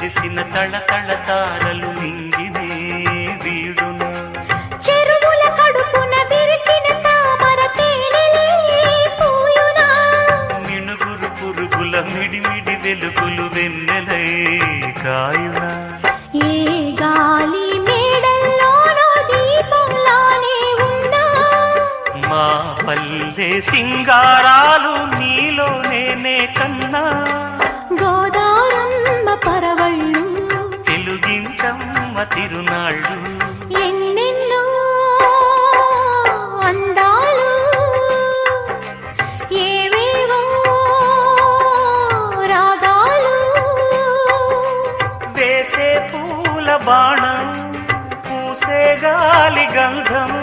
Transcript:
వెలిసిన తళతళ తారలు నింగినే వీడునా చెరువుల కడుపున విరిసిన తామర తేనెలే పూయునా మినుగురు పురుగుల మిడిమిడి వెలుగులు వెన్నెలై కాయునా ఏ గాలి మేడల్లోనో దీపంలానే ఉన్నా మా పల్లె సింగారాలు నీలో నేనే కన్నా గోదారమ్మ పరవళ్ళు తెలుగించమ్మ తిరునాళ్ళు ఎన్నెన్నో అందాలు ఏవేవో రాగాలు వేసే పూల బాణం పూసే గాలి గంధం